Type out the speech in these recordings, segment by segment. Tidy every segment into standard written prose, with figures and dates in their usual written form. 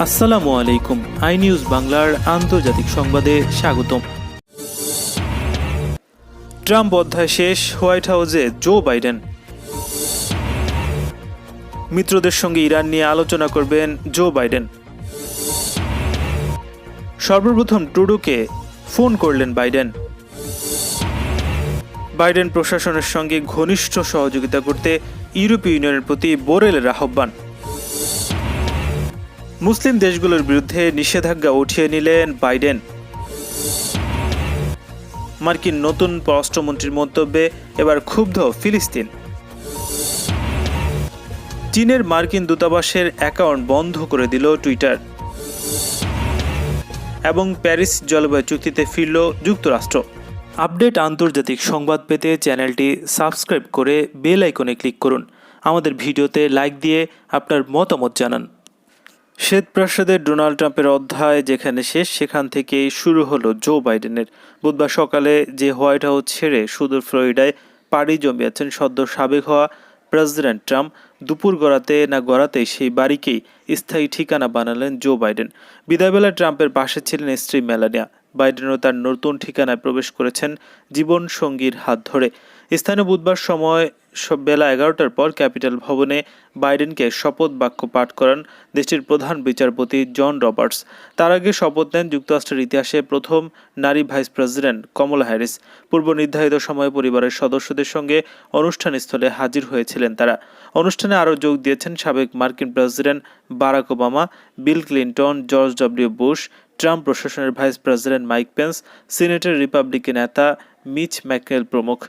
আসসালামু আলাইকুম। I news বাংলার আন্তর্জাতিক সংবাদে স্বাগতম। ট্রাম্প অধ্যায় শেষ, হোয়াইট হাউসে জো বাইডেন। মিত্রদের সঙ্গে ইরান নিয়ে আলোচনা করবেন জো বাইডেন। সর্বপ্রথম ট্রুডোকে ফোন করলেন বাইডেন। বাইডেন প্রশাসনের সঙ্গে ঘনিষ্ঠ সহযোগিতা করতে ইউরোপীয় ইউনিয়নের প্রতি বোরেলের আহ্বান। মুসলিম দেশগুলোর বিরুদ্ধে নিষেধাজ্ঞা উঠিয়ে নিলেন বাইডেন। মার্কিন নতুন পররাষ্ট্রমন্ত্রীর মন্তব্যে এবার ক্ষুব্ধ ফিলিস্তিন। চীনের মার্কিন দূতাবাসের অ্যাকাউন্ট বন্ধ করে দিল টুইটার। এবং প্যারিস জলবায়ু চুক্তিতে ফিরল যুক্তরাষ্ট্র। আপডেট আন্তর্জাতিক সংবাদ পেতে চ্যানেলটি সাবস্ক্রাইব করে বেল আইকনে ক্লিক করুন। আমাদের ভিডিওতে লাইক দিয়ে আপনার মতামত জানান। শ্বেতপ্রাসাদের ডোনাল্ড ট্রাম্পের অধ্যায় যেখানে শেষ, সেখান থেকেই শুরু হলো জো বাইডেনের। বুধবার সকালে যে হোয়াইট হাউস ছেড়ে সুদূর ফ্লোরিডায় পাড়ি জমিয়েছেন সদ্য সাবেক হওয়া প্রেসিডেন্ট ট্রাম্প, দুপুর গড়াতেই সেই বাড়িকেই স্থায়ী ঠিকানা বানালেন জো বাইডেন। বিদায়বেলায় ট্রাম্পের পাশে ছিলেন স্ত্রী মেলানিয়া। বাইডেনও তার নতুন ঠিকানায় প্রবেশ করেছেন জীবনসঙ্গীর হাত ধরে। স্থানীয় বুধবার সময় বেলা 11টার পর ক্যাপিটাল ভবনে বাইডেনকে শপথ বাক্য পাঠ করান দেশটির প্রধান বিচারপতি জন রবার্টস। তার আগে শপথ নেন যুক্তরাষ্ট্রের ইতিহাসে প্রথম নারী ভাইস প্রেসিডেন্ট কমলা হ্যারিস। পূর্ব নির্ধারিত সময়ে পরিবারের সদস্যদের সঙ্গে অনুষ্ঠানস্থলে হাজির হয়েছিলেন তারা। অনুষ্ঠানে আরও যোগ দিয়েছেন সাবেক মার্কিন president Barack Obama, Bill Clinton, George W Bush, Trump প্রশাসনের ভাইস প্রেসিডেন্ট মাইক পেন্স, সিনেটের রিপাবলিকান নেতা মিচ ম্যাকনেল প্রমুখ।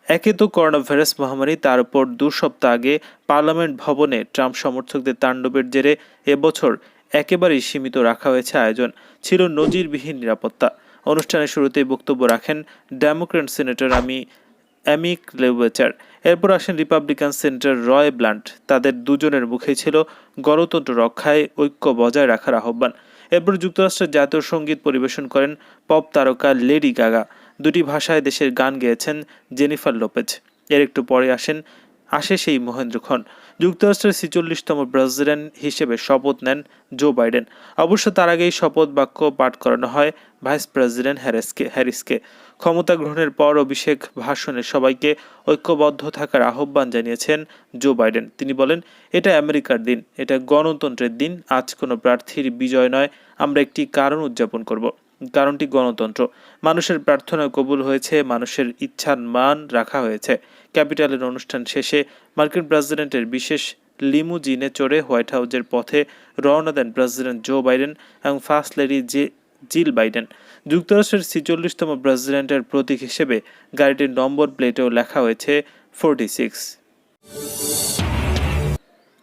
একে তো করোনা ভাইরাস মহামারী, তার উপর 2 সপ্তাহ আগে পার্লামেন্ট ভবনে ট্রাম্প সমর্থকদের তাণ্ডবের জেরে এবছর একেবারেই সীমিত রাখা হয়েছে আয়োজন। ছিল নজিরবিহীন নিরাপত্তা। অনুষ্ঠানের শুরুতেই বক্তব্য রাখেন ডেমোক্র্যাট সিনেটর অ্যামি ক্লোবেচার। এরপর আসেন রিপাবলিকান সিনেটর রয় ব্লান্ট। তাদের দুজনের মুখেই ছিল গণতন্ত্র রক্ষায় ঐক্য বজায় রাখার আহ্বান। এরপর যুক্তরাষ্ট্রের জাতীয় সঙ্গীত পরিবেশন করেন পপ তারকা লেডি গাগা। 2টি ভাষায় দেশের গান গেয়েছেন জেনিফার লোপেজ। এর একটু পরে আসে সেই মহেন্দ্রক্ষণ। যুক্তরাষ্ট্রের 46তম প্রেসিডেন্ট হিসেবে শপথ নেন জো বাইডেন। অবশ্য তার আগেই শপথ বাক্য পাঠ করানো হয় ভাইস প্রেসিডেন্ট হ্যারিসকে। ক্ষমতা গ্রহণের পর অভিষেক ভাষণে সবাইকে ঐক্যবদ্ধ থাকার আহ্বান জানিয়েছেন জো বাইডেন। তিনি বলেন, এটা আমেরিকার দিন, এটা গণতন্ত্রের দিন। আজ কোনো প্রার্থীর বিজয় নয়, আমরা একটি কারণ উদযাপন করব। কারণটি গণতন্ত্র। মানুষের প্রার্থনা কবুল হয়েছে, মানুষের ইচ্ছার মান রাখা হয়েছে। ক্যাপিটালের অনুষ্ঠান শেষে মার্কিন প্রেসিডেন্টের বিশেষ লিমুজিনে চড়ে হোয়াইট হাউসের পথে রওনা দেন প্রেসিডেন্ট জো বাইডেন এবং ফার্স্ট লেডি জিল বাইডেন। যুক্তরাষ্ট্রের 46তম প্রেসিডেন্টের প্রতীক হিসেবে গাড়িটির নম্বর প্লেটেও লেখা হয়েছে 46।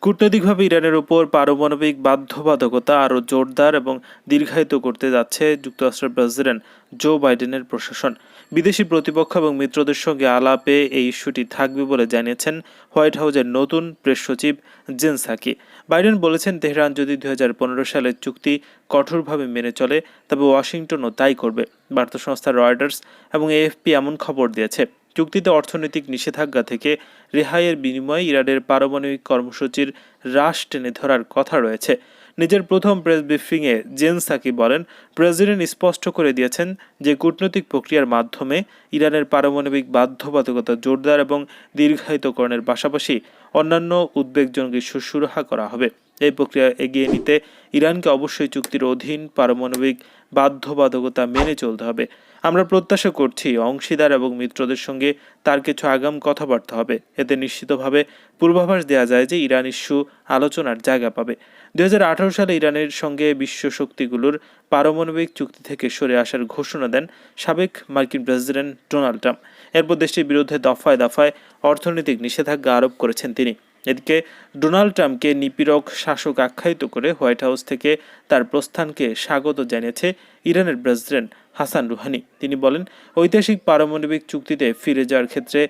কূটনৈতিকভাবে ইরানের উপর পারমাণবিক বাধ্যবাধকতা আরও জোরদার এবং দীর্ঘায়িত করতে যাচ্ছে যুক্তরাষ্ট্রের প্রেসিডেন্ট জো বাইডেনের প্রশাসন। বিদেশি প্রতিপক্ষ এবং মিত্রদের সঙ্গে আলাপে এই ইস্যুটি থাকবে বলে জানিয়েছেন হোয়াইট হাউসের নতুন প্রেস সচিব জেন সাকি। বাইডেন বলেছেন, তেহরান যদি 2015 সালের চুক্তি কঠোরভাবে মেনে চলে, তবে ওয়াশিংটনও তাই করবে। বার্তা সংস্থা রয়টার্স এবং এএফপি এমন খবর দিয়েছে। চুক্তিতে অর্থনৈতিক নিষেধাজ্ঞা থেকে রেহাইয়ের বিনিময়ে ইরানের পারমাণবিক কর্মসূচির হ্রাস টেনে ধরার কথা রয়েছে। নিজের প্রথম প্রেস ব্রিফিংয়ে জেন সাকি বলেন, প্রেসিডেন্ট স্পষ্ট করে দিয়েছেন যে কূটনৈতিক প্রক্রিয়ার মাধ্যমে ইরানের পারমাণবিক বাধ্যবাধকতা জোরদার এবং দীর্ঘায়িতকরণের পাশাপাশি অন্যান্য উদ্বেগজনক ইস্যু সুরাহা করা হবে। এই প্রক্রিয়া এগিয়ে নিতে ইরানকে অবশ্যই চুক্তির অধীন পারমাণবিক বাধ্যবাধকতা মেনে চলতে হবে। আমরা প্রত্যাশা করছি অংশীদার এবং মিত্রদের সঙ্গে তার কিছু আগাম কথাবার্তা হবে। এতে নিশ্চিতভাবে পূর্বাভাস দেওয়া যায় যে ইরান ইস্যু আলোচনার জায়গা পাবে। 2018 সালে ইরানের সঙ্গে বিশ্ব শক্তিগুলোর পারমাণবিক চুক্তি থেকে সরে আসার ঘোষণা দেন সাবেক মার্কিন প্রেসিডেন্ট ডোনাল্ড ট্রাম্প। এরপর দেশটির বিরুদ্ধে দফায় দফায় অর্থনৈতিক নিষেধাজ্ঞা আরোপ করেছেন তিনি। এদিকে ডোনাল্ড ট্রাম্পকে নিপীড়ক শাসক আখ্যায়িত করে হোয়াইট হাউস থেকে তার প্রস্থানকে স্বাগত জানিয়েছে ইরানের প্রেসিডেন্ট হাসান রুহানি। তিনি বলেন, ঐতিহাসিক পারমাণবিক চুক্তিতে ফিরে যাওয়ার ক্ষেত্রে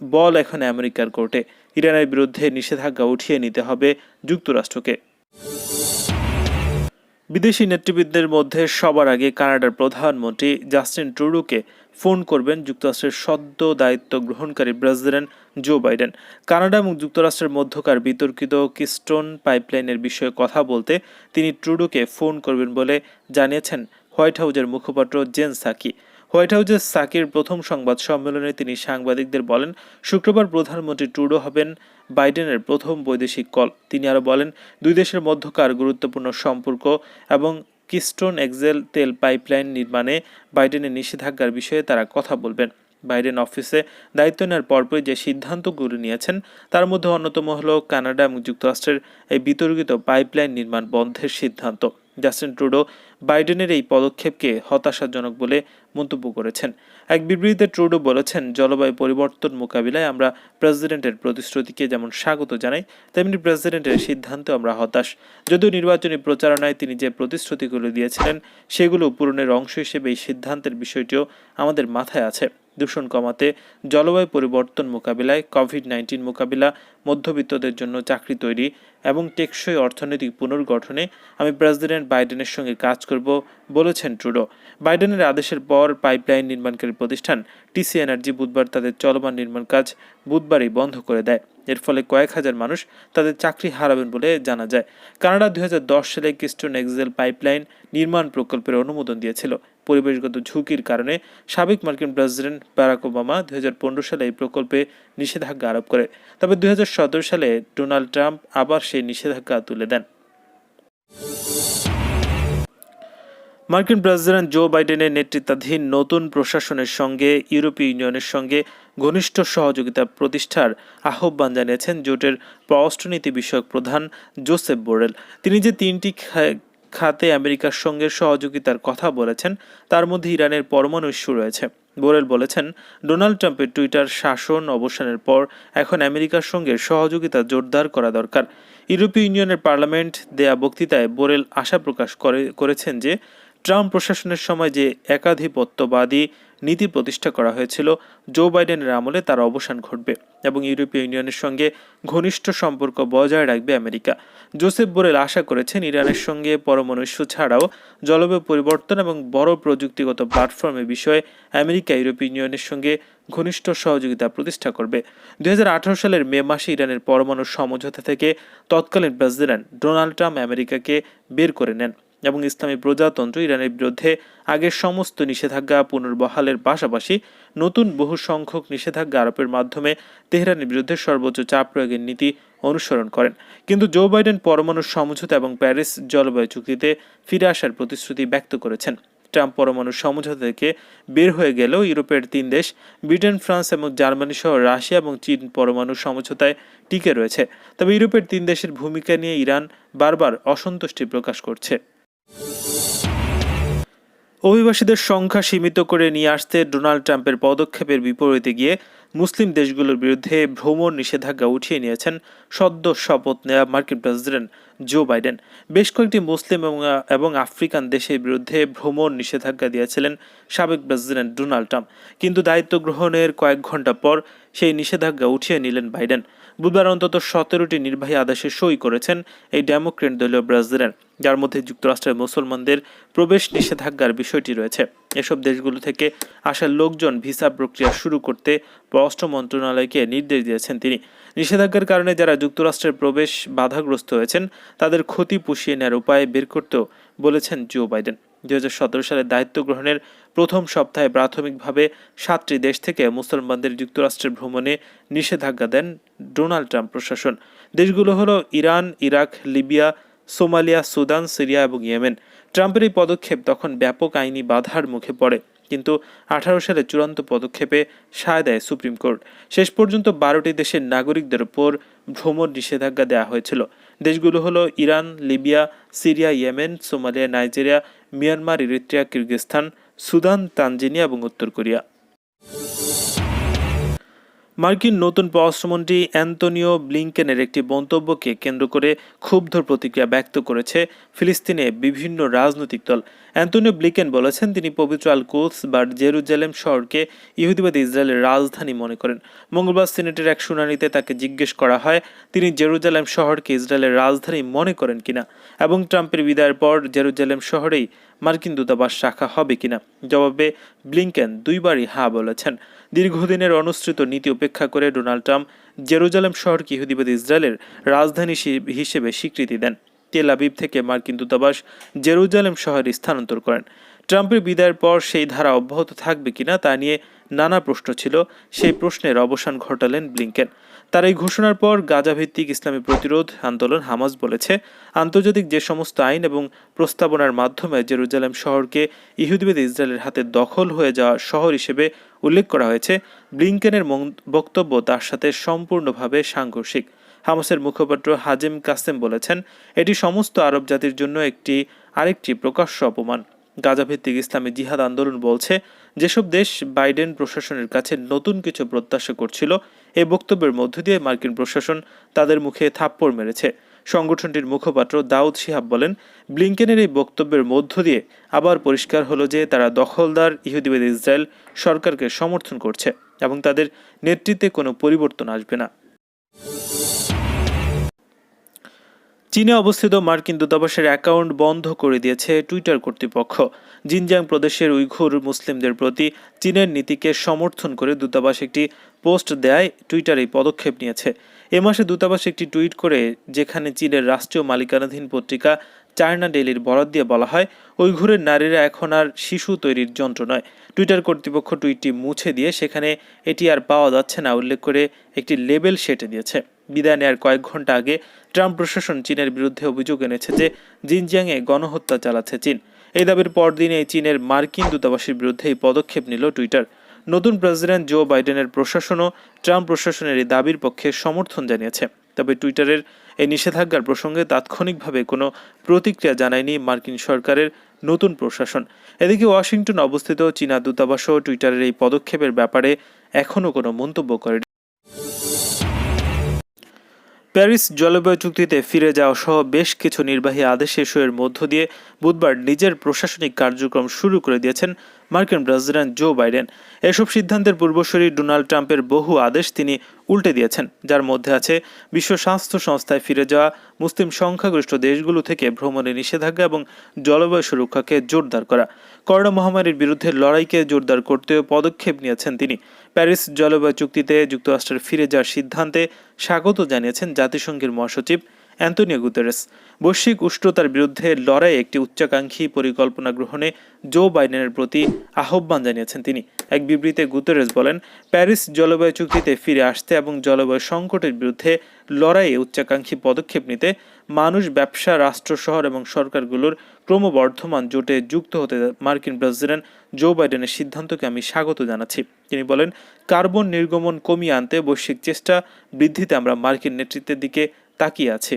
বল এখন আমেরিকার কোর্টে। ইরানের বিরুদ্ধে নিষেধাজ্ঞা উঠিয়ে নিতে হবে যুক্তরাষ্ট্রকে। বিদেশি নেতৃবৃন্দের মধ্যে সবার আগে কানাডার প্রধানমন্ত্রী জাস্টিন ট্রুডোকে ফোন করবেন যুক্তরাষ্ট্রের সদ্য দায়িত্ব গ্রহণকারী প্রেসিডেন্ট জো বাইডেন। কানাডা এবং যুক্তরাষ্ট্রের মধ্যকার বিতর্কিত কিস্টোন পাইপলাইনের বিষয়ে কথা বলতে তিনি ট্রুডোকে ফোন করবেন বলে জানিয়েছেন হোয়াইট হাউসের মুখপাত্র জেন সাকি। হোয়াইট হাউসের সাকির প্রথম সংবাদ সম্মেলনে তিনি সাংবাদিকদের বলেন, শুক্রবার প্রধানমন্ত্রী ট্রুডো হবেন বাইডেনের প্রথম বৈদেশিক কল। তিনি আরও বলেন, দুই দেশের মধ্যকার গুরুত্বপূর্ণ সম্পর্ক এবং কিস্টোন এক্সেল তেল পাইপলাইন নির্মাণে বাইডেনের নিষেধাজ্ঞার বিষয়ে তারা কথা বলবেন। বাইডেন অফিসে দায়িত্ব নেওয়ার পরপরই যে সিদ্ধান্তগুলো নিয়েছেন তার মধ্যে অন্যতম হল কানাডা এবং যুক্তরাষ্ট্রের এই বিতর্কিত পাইপলাইন নির্মাণ বন্ধের সিদ্ধান্ত। জাস্টিন ট্রুডো বাইডেনের এই পদক্ষেপকে হতাশাজনক বলে মন্তব্য করেছেন। এক বিবৃতিতে ট্রুডো বলেছেন, জলবায়ু পরিবর্তন মোকাবিলায় আমরা প্রেসিডেন্টের প্রতিশ্রুতিকে যেমন স্বাগত জানাই, তেমনি প্রেসিডেন্টের সিদ্ধান্তে আমরা হতাশ। যদিও নির্বাচনী প্রচারণায় তিনি যে প্রতিশ্রুতিগুলো দিয়েছিলেন সেগুলো পূরণের অংশ হিসেবে এই সিদ্ধান্তের বিষয়টিও আমাদের মাথায় আছে। দূষণ কমাতে, জলবায়ু পরিবর্তন মোকাবিলায়, কোভিড-19 মোকাবিলা, মধ্যবিত্তদের জন্য চাকরি তৈরি এবং টেকসই অর্থনৈতিক পুনর্গঠনে আমি প্রেসিডেন্ট বাইডেনের সঙ্গে কাজ করব বলেছেন ট্রুডো। বাইডেনের আদেশের পর পাইপলাইন নির্মাণকারী প্রতিষ্ঠান টিসি এনার্জি বুধবার তাদের চলমান নির্মাণ কাজ বুধবারই বন্ধ করে দেয়। এর ফলে কয়েক হাজার মানুষ তাদের চাকরি হারাবেন বলে জানা যায়। কানাডা 2010 সালে কিস্টোন এক্সেল পাইপলাইন নির্মাণ প্রকল্পের অনুমোদন দিয়েছিল। পরিবেশগত ঝুঁকির কারণে সাবেক মার্কিন প্রেসিডেন্ট বারাক ওবামা 2015 সালে এই প্রকল্পে নিষেধাজ্ঞা আরোপ করে। তবে 2017 সালে ডোনাল্ড ট্রাম্প আবার সেই নিষেধাজ্ঞা তুলে দেন। মার্কিন প্রেসিডেন্ট জো বাইডেনের নেতৃত্বাধীন নতুন প্রশাসনের সঙ্গে ইউরোপীয় ইউনিয়নের সঙ্গে ঘনিষ্ঠ সহযোগিতা প্রতিষ্ঠার আহ্বান জানিয়েছেন জোটের পররাষ্ট্রনীতি বিষয়ক প্রধান জোসেফ বোরেল। তিনি যে 3টি খাতে আমেরিকার সঙ্গে সহযোগিতার কথা বলেছেন তার মধ্যে ইরানের পরমাণু ইস্যু রয়েছে। বোরেল বলেছেন, ডোনাল্ড ট্রাম্পের টুইটার শাসন অবসানের পর এখন আমেরিকার সঙ্গে সহযোগিতা জোরদার করা দরকার। ইউরোপীয় ইউনিয়নের পার্লামেন্ট দেয়া বক্তৃতায় বোরেল আশা প্রকাশ করেছেন যে ট্রাম্প প্রশাসনের সময় যে একাধিপত্যবাদী নীতি প্রতিষ্ঠা করা হয়েছিল জো বাইডেনের আমলে তার অবসান ঘটবে এবং ইউরোপীয় ইউনিয়নের সঙ্গে ঘনিষ্ঠ সম্পর্ক বজায় রাখবে আমেরিকা। জোসেফ বোরেল আশা করেছেন ইরানের সঙ্গে পরমাণু ইস্যু ছাড়াও জলবায়ু পরিবর্তন এবং বড় প্রযুক্তিগত প্ল্যাটফর্মের বিষয়ে আমেরিকা ইউরোপীয় ইউনিয়নের সঙ্গে ঘনিষ্ঠ সহযোগিতা প্রতিষ্ঠা করবে। 2018 সালের মে মাসে ইরানের পরমাণু সমঝোতা থেকে তৎকালীন প্রেসিডেন্ট ডোনাল্ড ট্রাম্প আমেরিকাকে বের করে নেন এবং ইসলামী প্রজাতন্ত্র ইরানের বিরুদ্ধে আগের সমস্ত নিষেধাজ্ঞা পুনর্বহালের পাশাপাশি নতুন বহু সংখ্যক নিষেধাজ্ঞা আরোপের মাধ্যমে তেহরানের বিরুদ্ধে সর্বোচ্চ চাপ প্রয়োগের নীতি অনুসরণ করেন। কিন্তু জো বাইডেন পরমাণু সমঝোতা এবং প্যারিস জলবায়ু চুক্তিতে ফিরে আসার প্রতিশ্রুতি ব্যক্ত করেছেন। ট্রাম্প পরমাণু সমঝোতা থেকে বের হয়ে গেলেও ইউরোপের 3 দেশ ব্রিটেন, ফ্রান্স এবং জার্মানি সহ রাশিয়া এবং চীন পরমাণু সমঝোতায় টিকে রয়েছে। তবে ইউরোপের 3 দেশের ভূমিকা নিয়ে ইরান বারবার অসন্তুষ্টি প্রকাশ করছে। অভিবাসীদের সংখ্যা সীমিত করে নিয়ে আসতে ডোনাল্ড ট্রাম্পের পদক্ষেপের বিপরীতে গিয়ে মুসলিম দেশগুলোর বিরুদ্ধে ভ্রমণ নিষেধাজ্ঞা উঠিয়ে নিয়েছেন সদ্য শপথ নেওয়া মার্কিন প্রেসিডেন্ট জো বাইডেন। বেশ কয়েকটি মুসলিম এবং আফ্রিকান দেশের বিরুদ্ধে ভ্রমণ নিষেধাজ্ঞা দিয়েছিলেন সাবেক প্রেসিডেন্ট ডোনাল্ড ট্রাম্প, কিন্তু দায়িত্ব গ্রহণের কয়েক ঘন্টা পর সেই নিষেধাজ্ঞা উঠিয়ে নিলেন বাইডেন। বুধবার অন্তত 17টি নির্বাহী আদেশে সই করেছেন এই ডেমোক্রেট দলীয় প্রেসিডেন্ট, যার মধ্যে যুক্তরাষ্ট্রের মুসলমানদের প্রবেশ নিষেধাজ্ঞার বিষয়টি রয়েছে। এসব দেশগুলো থেকে আসা লোকজন ভিসা প্রক্রিয়া শুরু করতে পররাষ্ট্র মন্ত্রণালয়কে নির্দেশ দিয়েছেন তিনি। নিষেধাজ্ঞার কারণে যারা যুক্তরাষ্ট্রের প্রবেশ বাধাগ্রস্ত হয়েছেন তাদের ক্ষতি পুষিয়ে নেওয়ার উপায় বের করতেও বলেছেন জো বাইডেন। 2017 সালে দায়িত্ব গ্রহণের প্রথম সপ্তাহে প্রাথমিকভাবে 7টি দেশ থেকে মুসলমানদের যুক্তরাষ্ট্রের ভ্রমণে নিষেধাজ্ঞা দেন ডোনাল্ড ট্রাম্প প্রশাসন। দেশগুলো হলো Iran, Iraq, Libya, Somalia, Sudan, Syria এবং ইয়েমেন। ট্রাম্পের এই পদক্ষেপ তখন ব্যাপক আইনি বাধার মুখে পড়ে, কিন্তু 18 সালে চূড়ান্ত পদক্ষেপে সায় দেয় সুপ্রিম কোর্ট। শেষ পর্যন্ত 12টি দেশের নাগরিকদের উপর ভ্রমণ নিষেধাজ্ঞা দেওয়া হয়েছিল। দেশগুলো হলো Iran, Libya, Syria, Yemen, Somalia, Nigeria, Myanmar, Eritrea, Kyrgyzstan, Sudan, Tanzania এবং উত্তর কোরিয়া। মার্কিন নতুন পররাষ্ট্রমন্ত্রী অ্যান্তনিও ব্লিংকেনের একটি মন্তব্যকে কেন্দ্র করে ক্ষুব্ধ প্রতিক্রিয়া ব্যক্ত করেছে ফিলিস্তিনে বিভিন্ন রাজনৈতিক দল। অ্যান্তনিও ব্লিংকেন বলেছেন তিনি পবিত্র আল কুদস বা জেরুজালেম শহরকে ইহুদিবাদী ইসরায়েলের রাজধানী মনে করেন। মঙ্গলবার সিনেটের এক শুনানিতে তাকে জিজ্ঞেস করা হয় তিনি জেরুজালেম শহরকে ইসরায়েলের রাজধানী মনে করেন কিনা এবং ট্রাম্পের বিদায়ের পর জেরুজালেম শহরেই মার্কিন দূতাবাস শাখা হবে কিনা। জবাবে ব্লিংকেন দুইবারই হ্যাঁ বলেছেন। দীর্ঘদিনের অনুসৃত নীতি উপেক্ষা করে ডোনাল্ড ট্রাম্প জেরুজালেম শহরকে ইহুদিবাদী ইসরায়েলের রাজধানী হিসেবে স্বীকৃতি দেন। তেল আবিব থেকে মার্কিন দূতাবাস জেরুজালেম শহরে স্থানান্তর করেন। ট্রাম্পের বিদায়ের পর সেই ধারা অব্যাহত থাকবে কিনা তা নিয়ে নানা প্রশ্ন ছিল। সেই প্রশ্নের অবসান ঘটালেন ব্লিংকেন। তার এই ঘোষণার পর গাজাভিত্তিক ইসলামী প্রতিরোধ আন্দোলন হামাস বলেছে আন্তর্জাতিক যে সমস্ত আইন এবং প্রস্তাবনার মাধ্যমে জেরুজালেম শহরকে ইহুদিবাদী ইসরায়েলের হাতে দখল হয়ে যাওয়া শহর হিসেবে উল্লেখ করা হয়েছে, ব্লিংকেনের বক্তব্য তার সাথে সম্পূর্ণভাবে সাংঘর্ষিক। হামাসের মুখপাত্র হাজেম কাসেম বলেছেন এটি সমস্ত আরব জাতির জন্য আরেকটি প্রকাশ্য অপমান। গাজাভিত্তিক ইসলামী জিহাদ আন্দোলন বলছে যেসব দেশ বাইডেন প্রশাসনের কাছে নতুন কিছু প্রত্যাশা করছিল, এই বক্তব্যের মধ্য দিয়ে মার্কিন প্রশাসন তাদের মুখে থাপ্পড় মেরেছে। সংগঠনটির মুখপাত্র দাউদ শিহাব বলেন ব্লিংকেনের এই বক্তব্যের মধ্য দিয়ে আবার পরিষ্কার হলো যে তারা দখলদার ইহুদিবাদী ইসরায়েল সরকারকে সমর্থন করছে এবং তাদের নেতৃত্বে কোনো পরিবর্তন আসবে না। চীনে অবস্থিত মার্কিন দূতাবাসের অ্যাকাউন্ট বন্ধ করে দিয়েছে টুইটার কর্তৃপক্ষ। জিনজিয়াং প্রদেশের উইঘুর মুসলিমদের প্রতি চীনের নীতিকে সমর্থন করে দূতাবাস একটি পোস্ট দেয় টুইটার এই পদক্ষেপ নিয়েছে। এ মাসে দূতাবাস একটি টুইট করে যেখানে চীনের রাষ্ট্রীয় মালিকানাধীন পত্রিকা চায়না ডেইলির বরাত দিয়ে বলা হয় উইঘুরের নারীরা এখন আর শিশু তৈরির যন্ত্র নয়। টুইটার কর্তৃপক্ষ টুইটটি মুছে দিয়ে সেখানে এটি আর পাওয়া যাচ্ছে না উল্লেখ করে একটি লেবেল সেটে দিয়েছে। বিদায় নেওয়ার কয়েক ঘন্টা আগে ট্রাম্প প্রশাসন চীনের বিরুদ্ধে অভিযোগ এনেছে যে জিনজিয়াংয়ে গণহত্যা চালাচ্ছে চীন। এই দাবির পরদিনে চীনের মার্কিন দূতাবাসের বিরুদ্ধে এই পদক্ষেপ নিল টুইটার। নতুন প্রেসিডেন্ট জো বাইডেনের প্রশাসনও ট্রাম্প প্রশাসনের এই দাবির পক্ষে সমর্থন জানিয়েছে। তবে টুইটারের এই নিষেধাজ্ঞার প্রসঙ্গে তাৎক্ষণিকভাবে কোনো প্রতিক্রিয়া জানায়নি মার্কিন সরকারের নতুন প্রশাসন। এদিকে ওয়াশিংটন অবস্থিত চীনা দূতাবাসও টুইটারের এই পদক্ষেপের ব্যাপারে এখনও কোনো মন্তব্য করেনি। প্যারিস জলবায়ু চুক্তিতে ফিরে যাওয়া সহ বেশ কিছু নির্বাহী আদেশ সইয়ের মধ্য দিয়ে বুধবার নিজের প্রশাসনিক কার্যক্রম শুরু করে দিয়েছেন মার্কিন প্রেসিডেন্ট জো বাইডেন। এসব সিদ্ধান্তের পূর্বসূরি ডোনাল্ড ট্রাম্পের বহু আদেশ তিনি উল্টে দিয়েছেন, যার মধ্যে আছে বিশ্ব স্বাস্থ্য সংস্থায় ফিরে যাওয়া, মুসলিম সংখ্যাগরিষ্ঠ দেশগুলো থেকে ভ্রমণে নিষেধাজ্ঞা এবং জলবায়ু সুরক্ষাকে জোরদার করা। করোনা মহামারীর বিরুদ্ধে লড়াইকে জোরদার করতেও পদক্ষেপ নিয়েছেন তিনি। প্যারিস জলবায়ু চুক্তিতে যুক্তরাষ্ট্রের ফিরে যাওয়ার সিদ্ধান্তে স্বাগত জানিয়েছেন জাতিসংঘের মহাসচিব অ্যান্তনিও গুতেরেস। বৈশ্বিক উষ্ণতার বিরুদ্ধে লড়াইয়ে একটি উচ্চাকাঙ্ক্ষী পরিকল্পনা গ্রহণে জো বাইডেনের প্রতি আহ্বান জানিয়েছেন তিনি। এক বিবৃতিতে গুতেরেস বলেন প্যারিস জলবায়ু চুক্তিতে ফিরে আসতে এবং জলবায়ু সংকটের বিরুদ্ধে লড়াইয়ে উচ্চাকাঙ্ক্ষী পদক্ষেপ নিতে মানুষ, ব্যবসা, রাষ্ট্র, শহর এবং সরকারগুলোর ক্রমবর্ধমান জোটে যুক্ত হতে মার্কিন প্রেসিডেন্ট জো বাইডেনের সিদ্ধান্তকে আমি স্বাগত জানাচ্ছি। তিনি বলেন কার্বন নির্গমন কমিয়ে আনতে বৈশ্বিক চেষ্টা বৃদ্ধিতে আমরা মার্কিন নেতৃত্বের দিকে তাকিয়ে আছি।